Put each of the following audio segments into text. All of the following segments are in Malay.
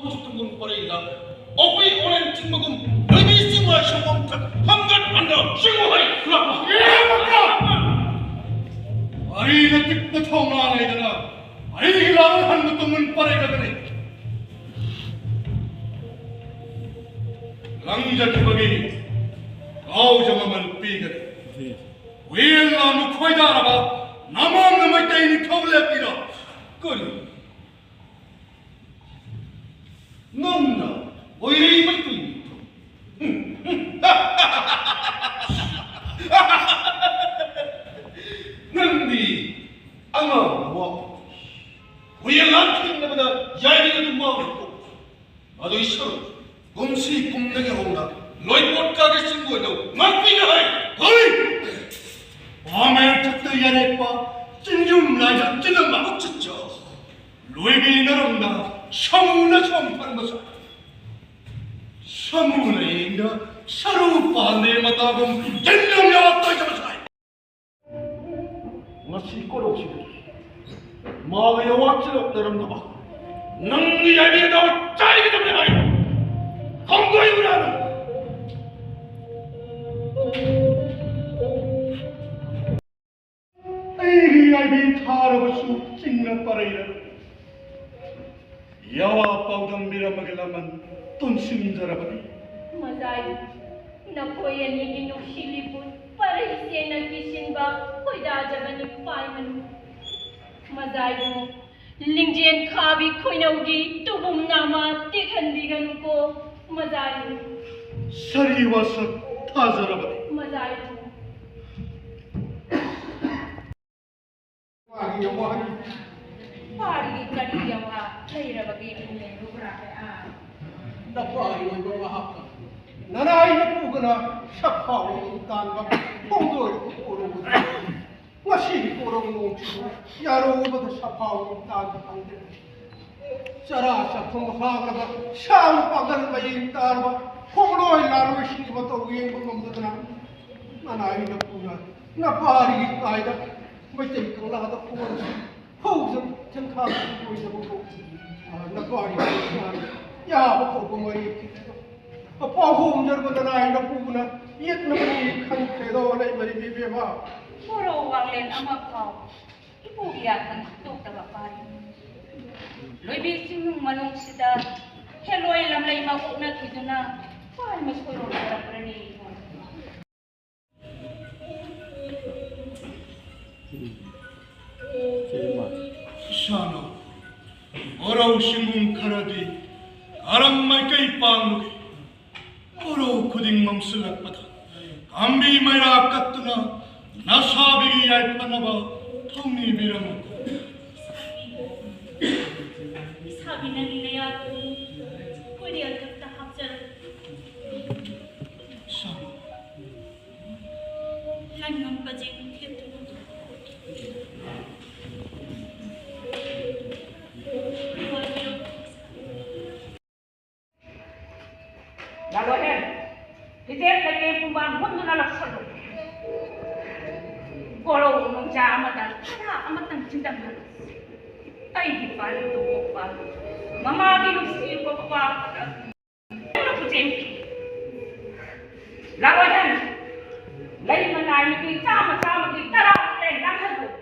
Tunggun parila, opi olen cingmagum, lebih semua syukur tak hanggat anda syukurai kelapa. Hari nanti betul mana itu nak? Hari hilang hanggat tunggun parila kini. Langjut bagi, kau jangan melpikan. Wil lalu kau dah apa? Nama Meitei Ningthem lepira. Kau. Nona, oi Meitei Ningthem. Nanti, angam wak. Kuya lantin na benda jadi itu mau. Ado isu, gumsi kumnege honda. LOIBI ka kesinggo itu, mati ngai. Hoi. Pamer takde yare pa, cinjum laja cinam mak cicca. LOIBI naramda. Samuna sampan masa, samuna inda sarupa ne matagum jendam jawab tak jawab. Masih korok sih, malah yang wakil dalam nama, nanti jadi dah cari kita berhai, kamu yang berada. Ini thar basu cingna paraya. Yawa paugambira magalaman tunsin zarabani. Mazai, napoyan ni inusilipun para isya nagkisin ba koida jabani paimanu. Mazai mo lingjen kabi koinaugi tubum nama tikhandigan ko mazai. Sariwasa thazarabani. Mazai. Wagi yawa. Pari kadi yawa. Kaya bagi ini berapa? Dapat ini berapa? Nana ini bukan siapa orang tangga, punggur orang. Masih orang mungkin, ya orang itu siapa orang tangga tangga. Cara siapa mengfaham apa? Siapa pagal bayi tarba, punggur lalu sih betul yang mengambil. Nana ini bukan. Napari kaya, macam kalau ada punggur. Housen, jengkau itu itu. Napari, ya, apa pemari kita. Apa home jargon na puna, iat na mani kan kedo Leimarembi ba. Puro wanglen amak kau. Ibu iatan tuk tabapari. LOIBI sing manung sida. Heloi lam lai maguk na itu na. Pal mas puro na prani. Sana, orang singgung karadi, aram Meitei pang, orang kuding mamsulat pada, kami merakat tu na, nasabi ay panaba, tawni biramu. Sabi na nila pwede agad tahap jar. Sana, Langmeidong pa jeng hito. Lalu hidup lagi pembang pun menolak selalu. Kalau menja amatan, ada amatan cinta malas. Ay hipal itu apa? Mama ginusi apa? Ano po jempi? Lalu lain menanya kita sama kita rakyat langsung.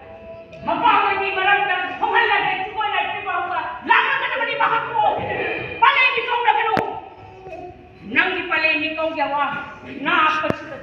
Mapawai ni maramdam pemahalan dan semua nanti bahawa lama ka naman ibahag mo. Palay ikaw na gano'n. Nang ipalay ikaw yawa, naapat sa